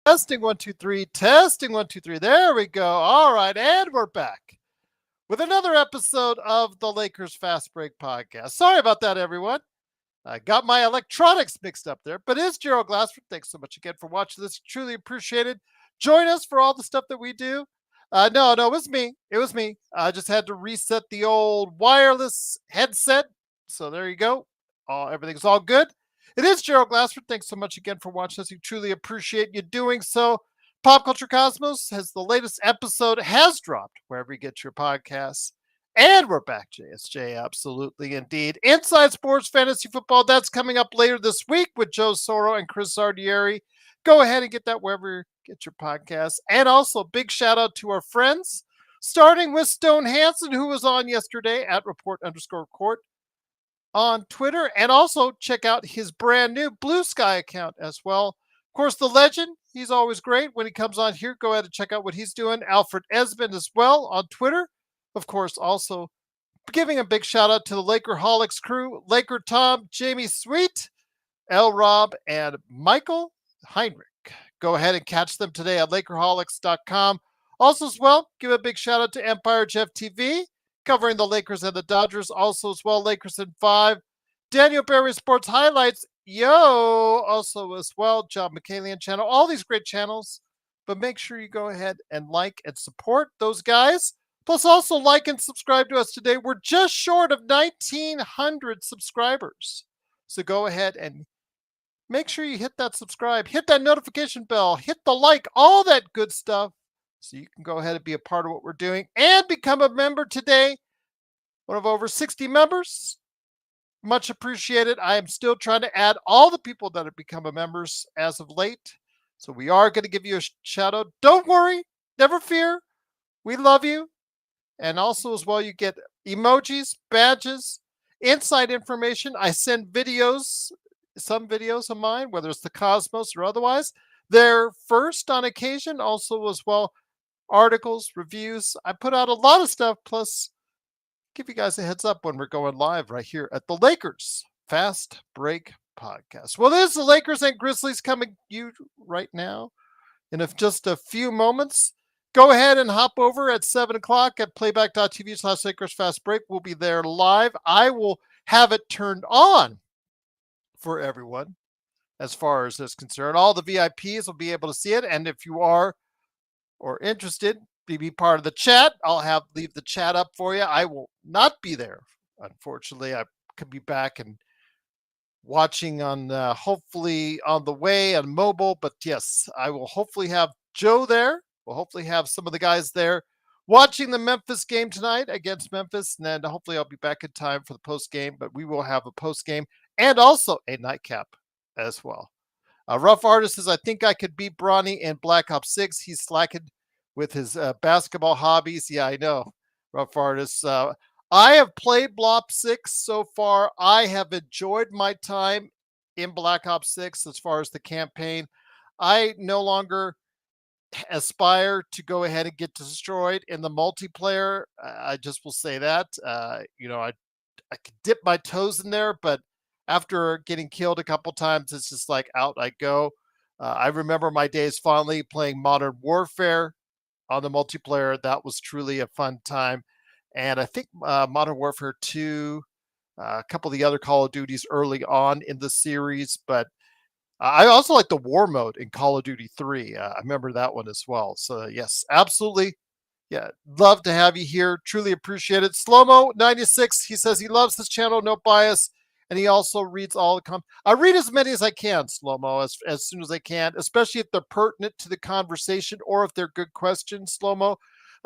Testing 1 2 3. Testing 1 2 3. There we go. All right, and we're back with another episode of the Lakers Fast Break podcast. Sorry about that, everyone. I got my electronics mixed up there, but it's Gerald Glassford. Thanks so much again for watching this. Truly appreciated. Join us for all the stuff that we do. No, it was me. It was me. I just had to reset the old wireless headset. So there you go. Everything's all good. It is Gerald Glassford. Thanks so much again for watching us. We truly appreciate you doing so. Pop Culture Cosmos has the latest episode has dropped wherever you get your podcasts. And we're back, JSJ. Absolutely, indeed. Inside Sports Fantasy Football. That's coming up later this week with Joe Soro and Chris Ardieri. Go ahead and get that wherever you get your podcasts. And also, big shout out to our friends, starting with Stone Hansen, who was on yesterday at report_court on Twitter. And also check out his brand new Blue Sky account as well. Of course, the legend, he's always great when he comes on here. Go ahead and check out what he's doing. Alfred Esmond as well on Twitter. Of course, also giving a big shout out to the Lakerholics crew, Laker Tom, Jamie Sweet, L. Rob, and Michael Heinrich. Go ahead and catch them today at Lakerholics.com. Also as well, give a big shout out to Empire Jeff TV, covering the Lakers and the Dodgers. Also as well, Lakers in 5. Daniel Berry Sports Highlights. Yo! Also as well, John McCalian channel. All these great channels. But make sure you go ahead and like and support those guys. Plus, also like and subscribe to us today. We're just short of 1,900 subscribers. So go ahead and make sure you hit that subscribe, hit that notification bell, hit the like, all that good stuff. So you can go ahead and be a part of what we're doing and become a member today. One of over 60 members. Much appreciated. I am still trying to add all the people that have become members as of late. So we are going to give you a shout out. Don't worry. Never fear. We love you. And also as well, you get emojis, badges, inside information. I send videos, some videos of mine, whether it's the Cosmos or otherwise. They're first on occasion. Also as well, articles, reviews. I put out a lot of stuff, plus give you guys a heads up when we're going live right here at the Lakers Fast Break Podcast. Well, there's the Lakers and Grizzlies coming to you right now in just a few moments. Go ahead and hop over at 7 o'clock at playback.tv/Lakers Fast Break. We'll be there live. I will have it turned on for everyone as far as this is concerned. All the VIPs will be able to see it. And if you are or interested, be part of the chat, I'll leave the chat up for you. I will not be there, unfortunately. I could be back and watching on hopefully on the way on mobile. But yes, I will hopefully have Joe there. We'll hopefully have some of the guys there watching the Memphis game tonight against Memphis. And then hopefully I'll be back in time for the post game. But we will have a post game and also a nightcap as well. Rough Artist says, I think I could beat Bronny in Black Ops 6. He's slacking with his basketball hobbies. Yeah, I know. Rough Artist. I have played Block 6 so far. I have enjoyed my time in Black Ops 6 as far as the campaign. I no longer aspire to go ahead and get destroyed in the multiplayer. I just will say that. I could dip my toes in there, but after getting killed a couple times, it's just like out I go. I remember my days fondly playing Modern Warfare on the multiplayer. That was truly a fun time. And I think Modern Warfare 2, a couple of the other Call of Duties early on in the series, but I also like the war mode in Call of Duty 3. I remember that one as well. So yes, absolutely. Yeah, love to have you here. Truly appreciate it. Slow-Mo 96, he says he loves this channel, no bias. And he also reads all the comments. I read as many as I can, Slow-Mo, as soon as I can, especially if they're pertinent to the conversation or if they're good questions, Slow-Mo.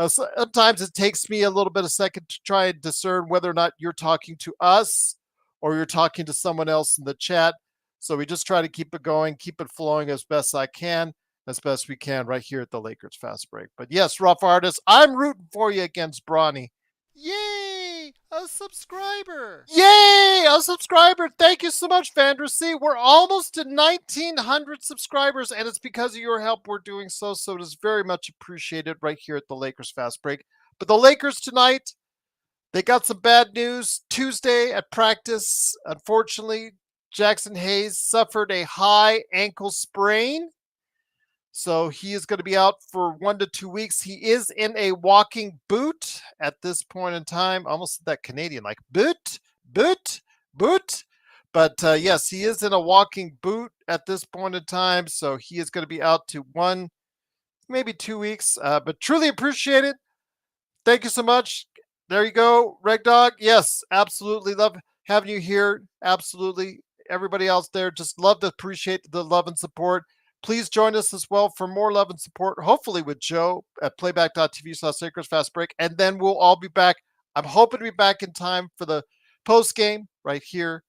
Sometimes it takes me a little bit of a second to try and discern whether or not you're talking to us or you're talking to someone else in the chat. So we just try to keep it going, keep it flowing as best I can, as best we can right here at the Lakers Fast Break. But yes, Rough Artist, I'm rooting for you against Bronny. Yay! A subscriber! Yay! A subscriber! Thank you so much, Vandersea. We're almost to 1,900 subscribers, and it's because of your help we're doing so. So it is very much appreciated right here at the Lakers Fast Break. But the Lakers tonight, they got some bad news. Tuesday at practice, unfortunately, Jackson Hayes suffered a high ankle sprain. So he is going to be out for 1 to 2 weeks. He is in a walking boot at this point in time. Almost that Canadian, like boot, boot, boot. But yes, he is in a walking boot at this point in time. So he is going to be out to 1, maybe 2 weeks. But truly appreciate it. Thank you so much. There you go, Reg Dog. Yes, absolutely love having you here. Absolutely. Everybody else there, just love to appreciate the love and support. Please join us as well for more love and support, hopefully with Joe at playback.tv/Lakers Fast Break. And then we'll all be back. I'm hoping to be back in time for the post game right here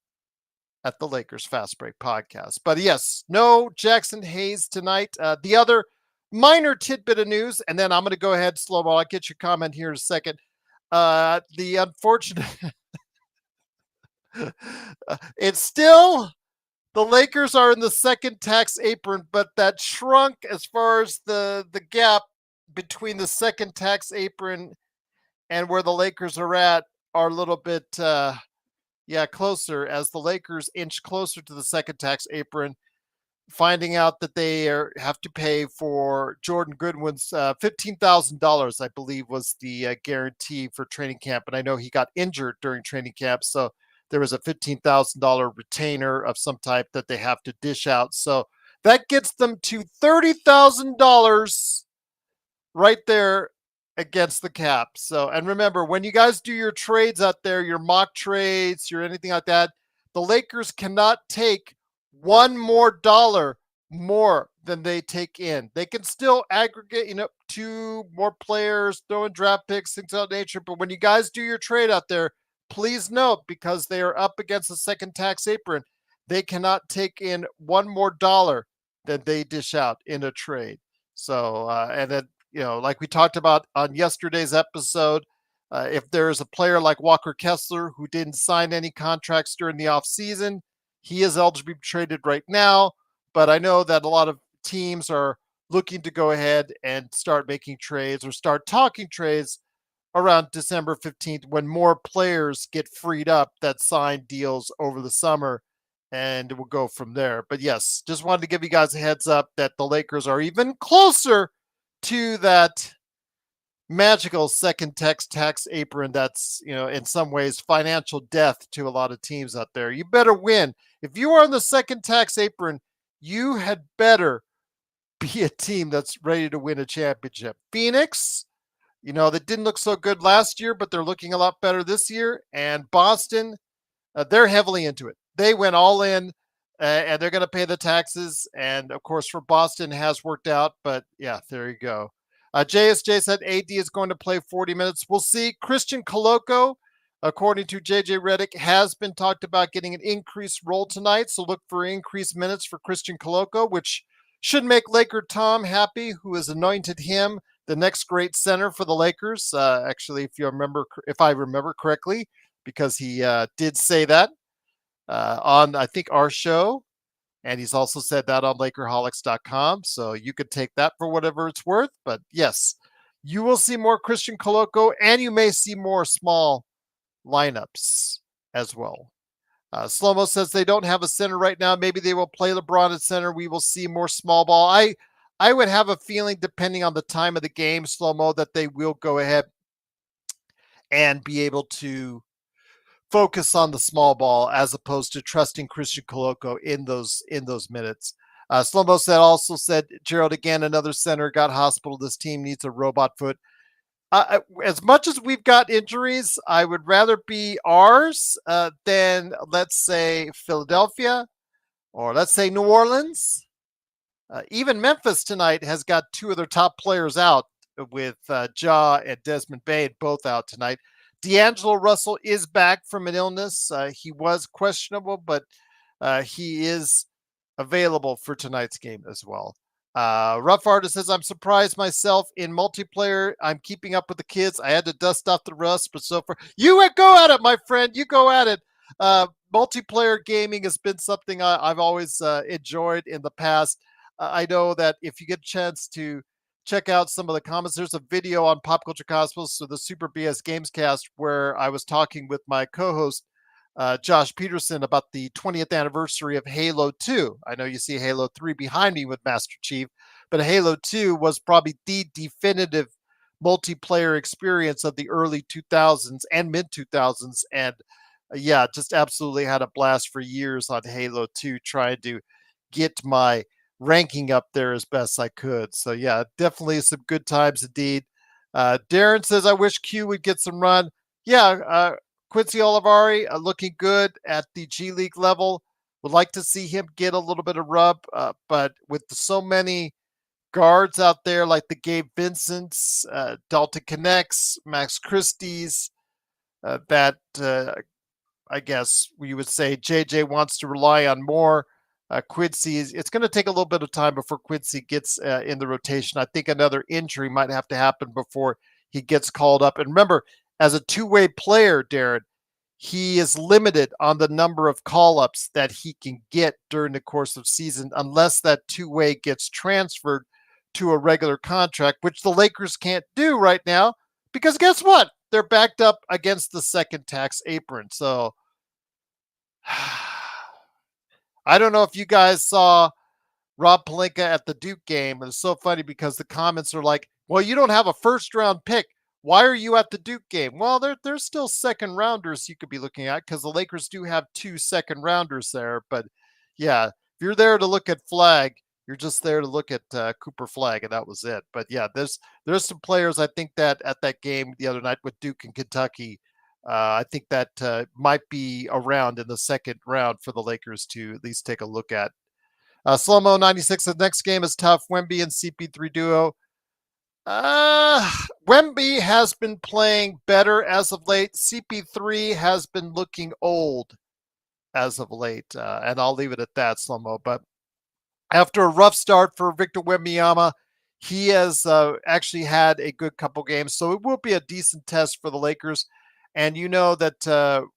at the Lakers Fast Break podcast. But yes, no Jackson Hayes tonight. The other minor tidbit of news, and then I'm going to go ahead slow mo. I'll get your comment here in a second. The unfortunate, it's still the Lakers are in the second tax apron, but that shrunk as far as the gap between the second tax apron and where the Lakers are at are a little bit closer as the Lakers inch closer to the second tax apron, finding out that they have to pay for Jordan Goodwin's $15,000, I believe, was the guarantee for training camp. And I know he got injured during training camp, so there was a $15,000 retainer of some type that they have to dish out. So that gets them to $30,000 right there against the cap. So, and remember, when you guys do your trades out there, your mock trades, your anything like that, the Lakers cannot take one more dollar more than they take in. They can still aggregate, 2 more players, throw in draft picks, things of that nature. But when you guys do your trade out there, please note, because they are up against the second tax apron, they cannot take in one more dollar than they dish out in a trade. So, and then, like we talked about on yesterday's episode, if there's a player like Walker Kessler who didn't sign any contracts during the offseason, he is eligible to be traded right now. But I know that a lot of teams are looking to go ahead and start making trades or start talking trades around December 15th when more players get freed up that sign deals over the summer, and we'll go from there. But yes, just wanted to give you guys a heads up that the Lakers are even closer to that magical second tax apron that's, in some ways financial death to a lot of teams out there. You better win. If you are on the second tax apron, you had better be a team that's ready to win a championship. Phoenix, that didn't look so good last year, but they're looking a lot better this year. And Boston, they're heavily into it. They went all in, and they're going to pay the taxes. And of course, for Boston, has worked out. But yeah, there you go. JSJ said AD is going to play 40 minutes. We'll see. Christian Coloco, according to JJ Redick, has been talked about getting an increased role tonight. So look for increased minutes for Christian Coloco, which should make Laker Tom happy, who has anointed him the next great center for the Lakers. Actually, if I remember correctly, because he did say that on, I think, our show. And he's also said that on Lakerholics.com. So you could take that for whatever it's worth. But yes, you will see more Christian Coloco, and you may see more small lineups as well. Slow-mo says they don't have a center right now. Maybe they will play LeBron at center. We will see more small ball. I would have a feeling, depending on the time of the game, Slow-mo, that they will go ahead and be able to focus on the small ball as opposed to trusting Christian Coloco in those minutes. Slow-mo also said, Gerald, again, another center got hospital. This team needs a robot foot. As much as we've got injuries, I would rather be ours than, let's say, Philadelphia, or let's say New Orleans. Even Memphis tonight has got 2 of their top players out, with Ja and Desmond Bane both out tonight. D'Angelo Russell is back from an illness. He was questionable, but he is available for tonight's game as well. Rough Artist says, I'm surprised myself in multiplayer. I'm keeping up with the kids. I had to dust off the rust, but so far, you go at it, my friend. You go at it. Multiplayer gaming has been something I've always enjoyed in the past. I know that if you get a chance to check out some of the comments, there's a video on Pop Culture Cosmos, so the Super BS Gamescast, where I was talking with my co-host Josh Peterson about the 20th anniversary of Halo 2. I know you see Halo 3 behind me with Master Chief, but Halo 2 was probably the definitive multiplayer experience of the early 2000s and mid 2000s. And yeah, just absolutely had a blast for years on Halo 2, trying to get my ranking up there as best I could. So yeah, definitely some good times indeed. Darren says, I wish Q would get some run. Yeah, Quincy Olivari looking good at the G League level. Would like to see him get a little bit of rub, but with so many guards out there like the Gabe Vincents, Dalton Connects, Max Christie's, that I guess we would say JJ wants to rely on more. Quincy, it's going to take a little bit of time before Quincy gets in the rotation. I think another injury might have to happen before he gets called up. And remember, as a two-way player, Darren, he is limited on the number of call-ups that he can get during the course of season unless that two-way gets transferred to a regular contract, which the Lakers can't do right now because guess what? They're backed up against the second tax apron. So I don't know if you guys saw Rob Pelinka at the Duke game. It's so funny because the comments are like, well, you don't have a first round pick. Why are you at the Duke game? Well, there's still second rounders you could be looking at because the Lakers do have 2 second rounders there. But yeah, if you're there to look at Flag, you're just there to look at Cooper Flag, and that was it. But yeah, there's some players I think that at that game the other night with Duke and Kentucky, I think that might be around in the second round for the Lakers to at least take a look at. Slow-mo 96, the next game is tough. Wemby and CP3 duo. Wemby has been playing better as of late. CP3 has been looking old as of late, and I'll leave it at that, Slow-mo. But after a rough start for Victor Wembanyama, he has actually had a good couple games, so it will be a decent test for the Lakers. And you know that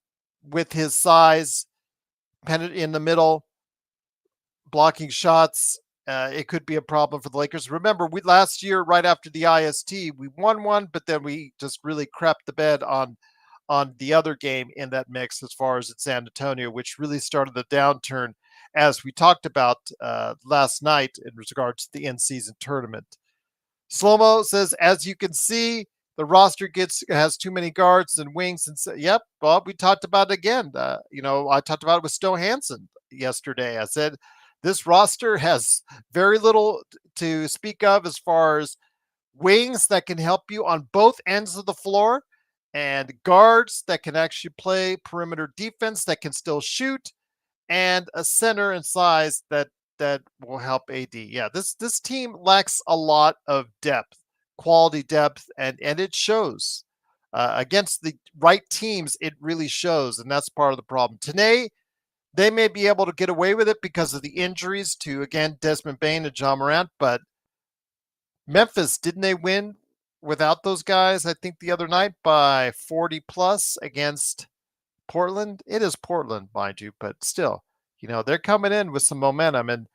with his size, in the middle, blocking shots, it could be a problem for the Lakers. Remember, we last year, right after the IST, we won one, but then we just really crapped the bed on the other game in that mix as far as at San Antonio, which really started the downturn, as we talked about last night in regards to the in-season tournament. Slow-mo says, as you can see, the roster has too many guards and wings. And yep, well, we talked about it again. I talked about it with Stowe Hansen yesterday. I said, this roster has very little to speak of as far as wings that can help you on both ends of the floor and guards that can actually play perimeter defense that can still shoot, and a center and size that will help AD. Yeah, this team lacks a lot of depth, quality depth, and it shows. Against the right teams, it really shows, and that's part of the problem. Today, they may be able to get away with it because of the injuries to, again, Desmond Bane and John Morant, but Memphis, didn't they win without those guys, I think, the other night by 40 plus against Portland? It is Portland, mind you, but still, they're coming in with some momentum. And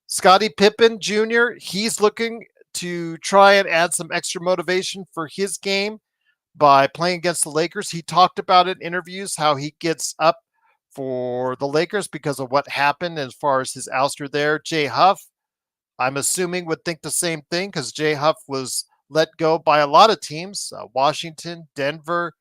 Scottie Pippen Jr., he's looking to try and add some extra motivation for his game by playing against the Lakers. He talked about it in interviews, how he gets up for the Lakers because of what happened as far as his ouster there. Jay Huff, I'm assuming, would think the same thing because Jay Huff was let go by a lot of teams, Washington, Denver,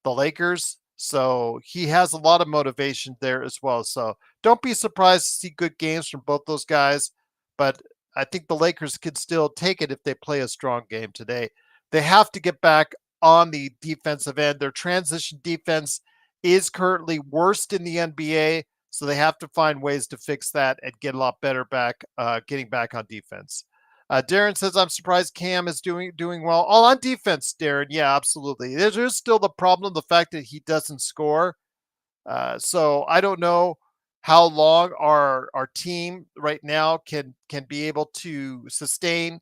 the Lakers. So he has a lot of motivation there as well. So don't be surprised to see good games from both those guys. But I think the Lakers could still take it if they play a strong game today. They have to get back on the defensive end. Their transition defense is currently worst in the NBA. So they have to find ways to fix that and get a lot better getting back on defense. Darren says, I'm surprised Cam is doing well. All on defense, Darren. Yeah, absolutely. There's still the problem, the fact that he doesn't score. So I don't know how long our team right now can be able to sustain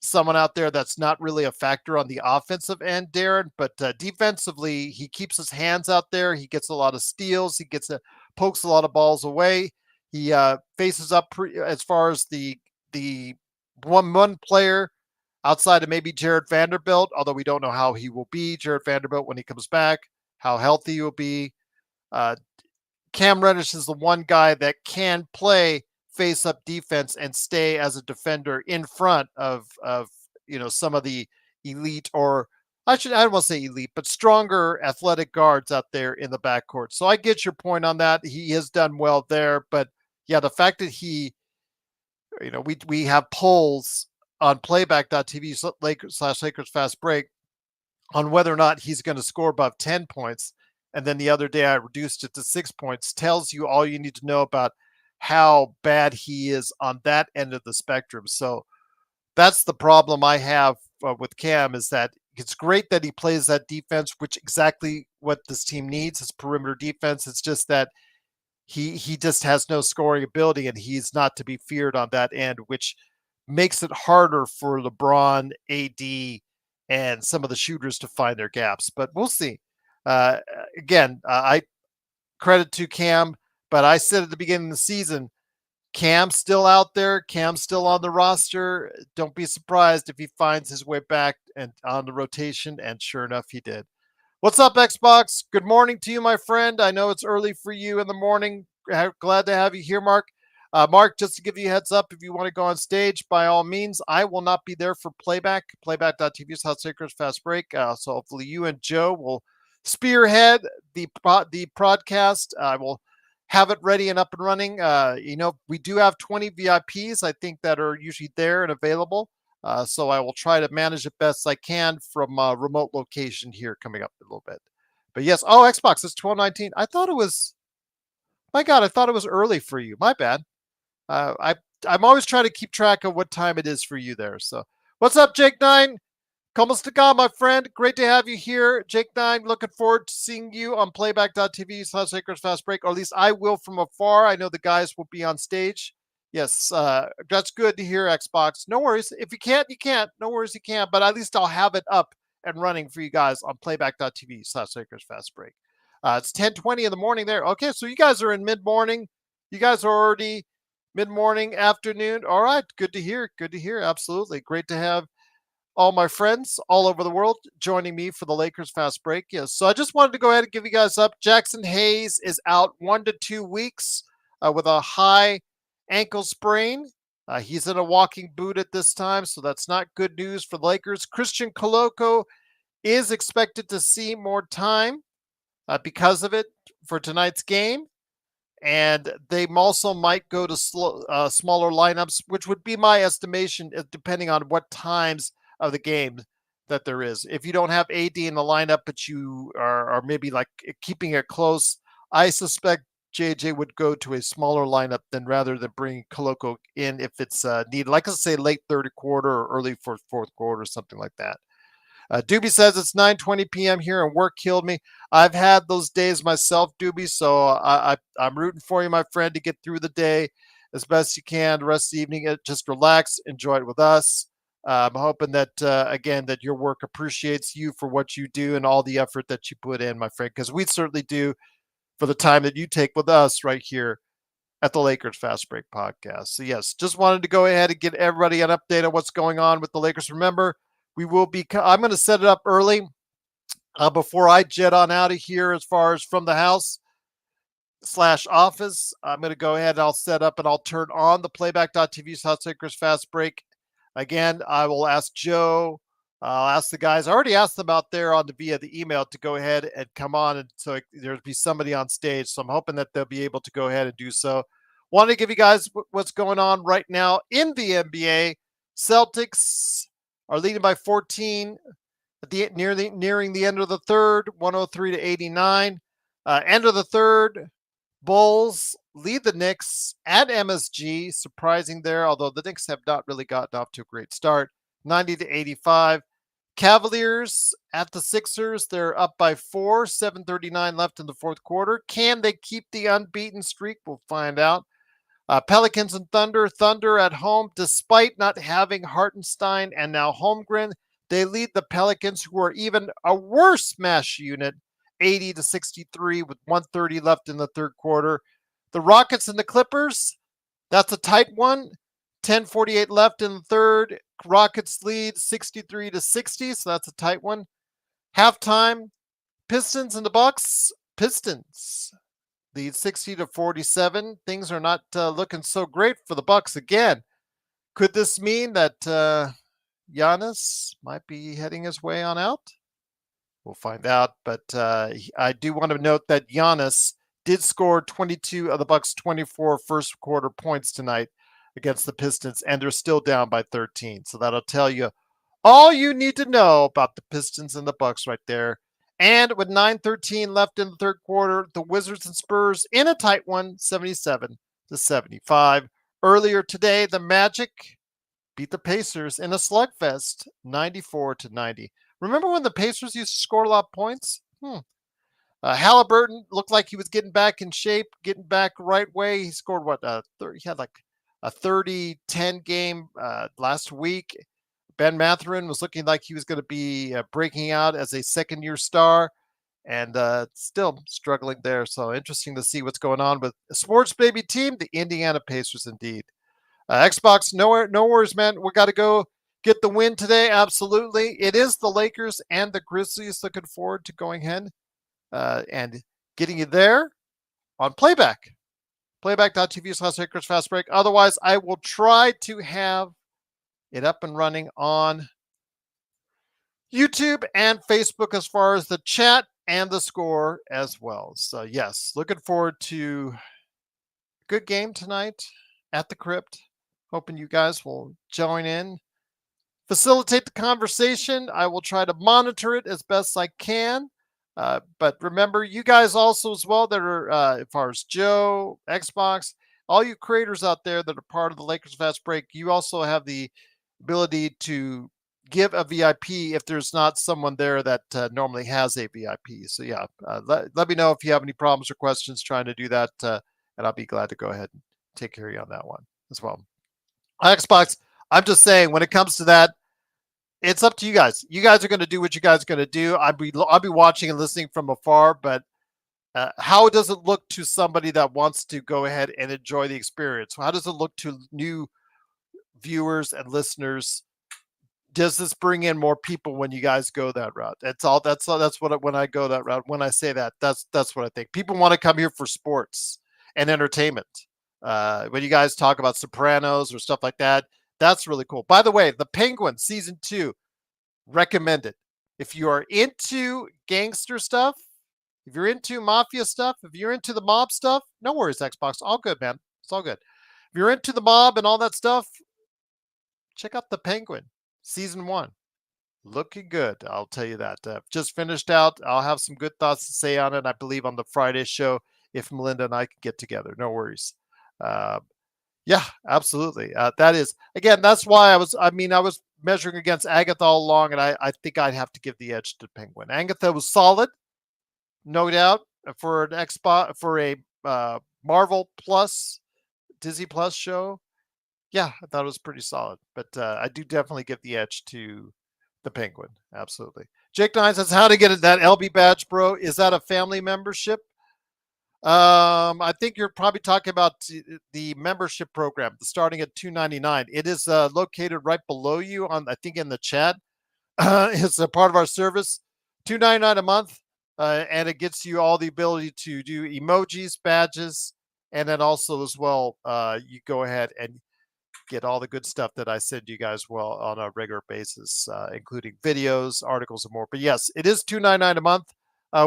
someone out there that's not really a factor on the offensive end, Darren. But defensively, he keeps his hands out there. He gets a lot of steals. He pokes a lot of balls away. He faces up as far as the one player outside of maybe Jared Vanderbilt, although we don't know how he will be, Jared Vanderbilt, when he comes back, how healthy he will be. Uh, Cam Reddish is the one guy that can play face-up defense and stay as a defender in front of some of the elite, or I don't want to say elite, but stronger athletic guards out there in the backcourt. So I get your point on that. He has done well there, but yeah, the fact that we have polls on playback.tv Lakers Fast Break on whether or not he's going to score above 10 points. And then the other day I reduced it to 6 points, tells you all you need to know about how bad he is on that end of the spectrum. So that's the problem I have with Cam, is that it's great that he plays that defense, which exactly what this team needs is perimeter defense. It's just that he just has no scoring ability, and he's not to be feared on that end, which makes it harder for LeBron, AD, and some of the shooters to find their gaps. But we'll see. Again, I credit to Cam, but I said at the beginning of the season, Cam's still out there. Cam's still on the roster. Don't be surprised if he finds his way back and on the rotation. And sure enough, he did. What's up, Xbox? Good morning to you, my friend. I know it's early for you in the morning. Glad to have you here, Mark. Mark, just to give you a heads up, if you want to go on stage, by all means, I will not be there for playback. Playback.tv's Hot Lakers Fast Break. So hopefully you and Joe will spearhead the broadcast. I will have it ready and up and running. We do have 20 VIPs, I think, that are usually there and available. So I will try to manage it best I can from a remote location here coming up a little bit. But yes, Xbox, it's 12:19. I thought it was, my God, I thought it was early for you. My bad. I'm always trying to keep track of what time it is for you there. So what's up, Jake 9? Como está, my friend? Great to have you here. Jake 9, looking forward to seeing you on playback.tv Lakers Fast Break, or at least I will from afar. I know the guys will be on stage. Yes, that's good to hear, Xbox. No worries. If you can't, you can't. No worries, you can't. But at least I'll have it up and running for you guys on playback.tv Lakers Fast Break. It's 10:20 in the morning there. Okay, so you guys are in mid-morning. You guys are already mid-morning, afternoon. All right, good to hear. Good to hear. Absolutely. Great to have all my friends all over the world joining me for the Lakers Fast Break. Yes, so I just wanted to go ahead and give you guys up. Jackson Hayes is out 1 to 2 weeks with a high ankle sprain. He's in a walking boot at this time, so that's not good news for the Lakers. Christian Koloko is expected to see more time because of it for tonight's game. And they also might go to smaller lineups, which would be my estimation, depending on what times of the game that there is. If you don't have AD in the lineup, but you are maybe like keeping it close, I suspect JJ would go to a smaller lineup rather than bring Koloko in if it's needed. Like I say, late third quarter or early fourth quarter, something like that. Doobie says it's 9:20 p.m. here and work killed me. I've had those days myself, Doobie, so I'm rooting for you, my friend, to get through the day as best you can. The rest of the evening, just relax, enjoy it with us. I'm hoping that, again, that your work appreciates you for what you do and all the effort that you put in, my friend, because we certainly do for the time that you take with us right here at the Lakers Fast Break podcast. So, yes, just wanted to go ahead and get everybody an update on what's going on with the Lakers. Remember, I'm going to set it up early before I jet on out of here as far as from the house / office. I'm going to go ahead and I'll set up and I'll turn on the playback.tv's Hot Lakers Fast Break. Again, I will ask Joe. I'll ask the guys. I already asked them out there via the email to go ahead and come on, and so there'll be somebody on stage. So I'm hoping that they'll be able to go ahead and do so. Want to give you guys what's going on right now in the NBA. Celtics are leading by 14 at nearing the end of the third, 103-89. End of the third, Bulls lead the Knicks at MSG, surprising there, although the Knicks have not really gotten off to a great start, 90-85. Cavaliers at the Sixers, they're up by 4, 7:39 left in the fourth quarter. Can they keep the unbeaten streak? We'll find out. Pelicans and Thunder at home, despite not having Hartenstein and now Holmgren, they lead the Pelicans, who are even a worse mash unit, 80-63 with 1:30 left in the third quarter. The Rockets and the Clippers, that's a tight one. 10:48 left in the third. Rockets lead 63-60, so that's a tight one. Halftime, Pistons and the Bucks. Pistons lead 60-47. Things are not looking so great for the Bucks again. Could this mean that Giannis might be heading his way on out? We'll find out. But I do want to note that Giannis did score 22 of the Bucks' 24 first quarter points tonight against the Pistons, and they're still down by 13. So that'll tell you all you need to know about the Pistons and the Bucks right there. And with 9:13 left in the third quarter, the Wizards and Spurs in a tight one, 77-75. Earlier today, the Magic beat the Pacers in a slugfest, 94-90. Remember when the Pacers used to score a lot of points? Halliburton looked like he was getting back in shape, getting back right way. He scored he had like a 30-10 game last week. Ben Mathurin was looking like he was going to be breaking out as a second-year star, and still struggling there. So interesting to see what's going on with a sports baby team, the Indiana Pacers, indeed. Xbox, no worries, man. We got to go get the win today. Absolutely. It is the Lakers and the Grizzlies. Looking forward to going ahead and getting you there on playback. Playback.tv/Lakers Fast Break. Otherwise, I will try to have it up and running on YouTube and Facebook as far as the chat and the score as well. So, yes, looking forward to a good game tonight at the Crypt. Hoping you guys will join in, facilitate the conversation. I will try to monitor it as best I can. But remember, you guys also as well that are, as far as Joe, Xbox, all you creators out there that are part of the Lakers Fast Break, you also have the ability to give a VIP if there's not someone there that normally has a VIP. So yeah, let me know if you have any problems or questions trying to do that, and I'll be glad to go ahead and take care of you on that one as well. Xbox, I'm just saying when it comes to that, it's up to you guys. You guys are going to do what you guys are going to do. I'll be watching and listening from afar, but how does it look to somebody that wants to go ahead and enjoy the experience? How does it look to new viewers and listeners? Does this bring in more people when you guys go that route? That's what when I go that route. When I say that, that's what I think. People want to come here for sports and entertainment. When you guys talk about Sopranos or stuff like that, that's really cool. By the way, The Penguin season 2, recommended. If you are into gangster stuff, if you're into mafia stuff, if you're into the mob stuff, no worries, Xbox. All good, man. It's all good. If you're into the mob and all that stuff, check out The Penguin season 1. Looking good, I'll tell you that. Just finished out. I'll have some good thoughts to say on it, I believe, on the Friday show if Melinda and I can get together. No worries. Yeah, absolutely. That is, again, that's why I was measuring against Agatha all along, and I think I'd have to give the edge to Penguin. Agatha was solid, no doubt, for an Xbox, for a Marvel Plus, Disney Plus show. Yeah, I thought it was pretty solid, but I do definitely give the edge to the Penguin. Absolutely. Jake Nine says, how to get that LB badge, bro? Is that a family membership? I think you're probably talking about the membership program, starting at $2.99. It is located right below you on, I think, in the chat. It's a part of our service, $2.99 a month, and it gets you all the ability to do emojis, badges, and then also as well, you go ahead and get all the good stuff that I send you guys well on a regular basis, including videos, articles, and more. But yes, it is $2.99 a month.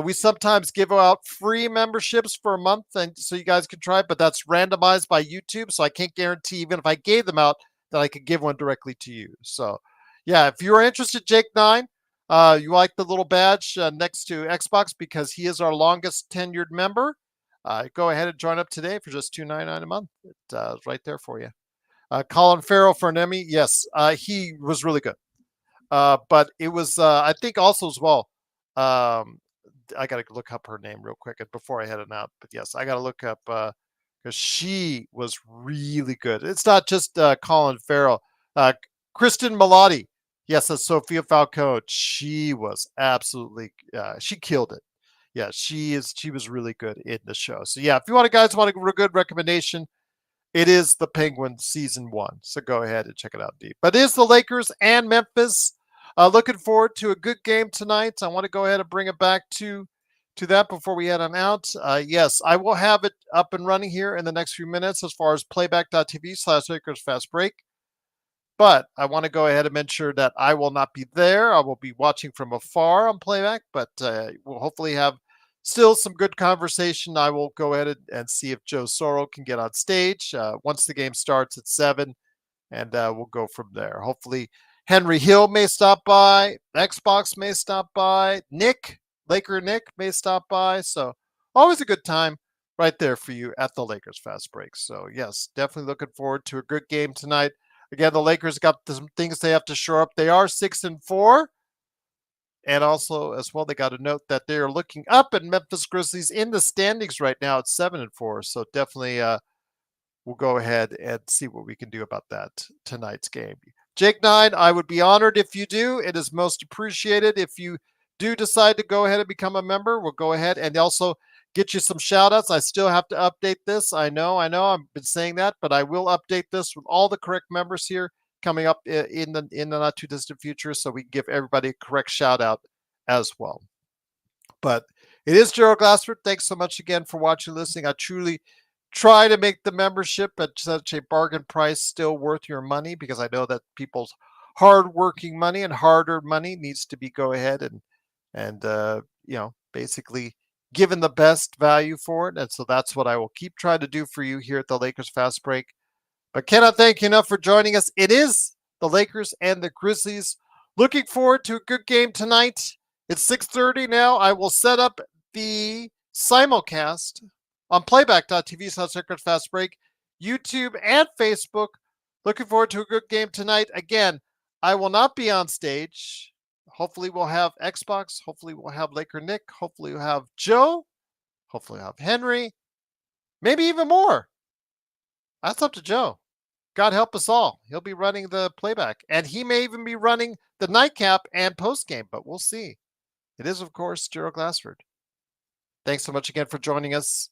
We sometimes give out free memberships for a month, and so you guys can try it, but that's randomized by YouTube, so I can't guarantee, even if I gave them out, that I could give one directly to you. So, yeah, if you're interested, Jake Nine, you like the little badge next to Xbox because he is our longest tenured member, go ahead and join up today for just $2.99 a month. It's right there for you. Colin Farrell for an Emmy, yes, he was really good. But it was, I think also as well, I got to look up her name real quick before I head it out. But yes, I got to look up because she was really good. It's not just Colin Farrell. Kristen Milotti. Yes, that's Sophia Falcone. She was absolutely, she killed it. Yeah, she was really good in the show. So yeah, if you guys want a good recommendation, it is The Penguin season 1. So go ahead and check it out, deep. But it is the Lakers and Memphis. Looking forward to a good game tonight. I want to go ahead and bring it back to to that before we head on out. Yes, I will have it up and running here in the next few minutes as far as playback.tv/Lakers Fast Break. But I want to go ahead and mention that I will not be there. I will be watching from afar on playback, but we'll hopefully have still some good conversation. I will go ahead and see if Joe Sorrell can get on stage once the game starts at 7, and we'll go from there. Hopefully, Henry Hill may stop by, Xbox may stop by, Laker Nick may stop by. So always a good time right there for you at the Lakers Fast Break. So yes, definitely looking forward to a good game tonight. Again, the Lakers got some things they have to shore up. They are 6-4. And also, as well, they got to note that they are looking up at Memphis Grizzlies in the standings right now at 7-4. So definitely we'll go ahead and see what we can do about that tonight's game. Jake 9, I would be honored if you do. It is most appreciated. If you do decide to go ahead and become a member, we'll go ahead and also get you some shout outs. I still have to update this. I know. I've been saying that, but I will update this with all the correct members here coming up in the not too distant future, so we can give everybody a correct shout out as well. But it is Gerald Glassford. Thanks so much again for watching and listening. I truly try to make the membership at such a bargain price still worth your money, because I know that people's hard-working money and hard-earned money needs to be go ahead and basically given the best value for it. And so that's what I will keep trying to do for you here at the Lakers Fast Break. But cannot thank you enough for joining us. It is the Lakers and the Grizzlies. Looking forward to a good game tonight. It's 6:30 now. I will set up the simulcast on playback.tv/Lakers Fast Break, YouTube and Facebook. Looking forward to a good game tonight. Again, I will not be on stage. Hopefully we'll have Xbox. Hopefully we'll have Laker Nick. Hopefully we'll have Joe. Hopefully we'll have Henry. Maybe even more. That's up to Joe. God help us all. He'll be running the playback. And he may even be running the nightcap and postgame, but we'll see. It is, of course, Gerald Glassford. Thanks so much again for joining us.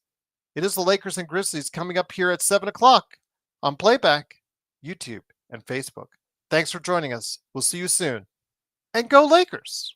It is the Lakers and Grizzlies coming up here at 7 o'clock on playback, YouTube, and Facebook. Thanks for joining us. We'll see you soon. And go Lakers!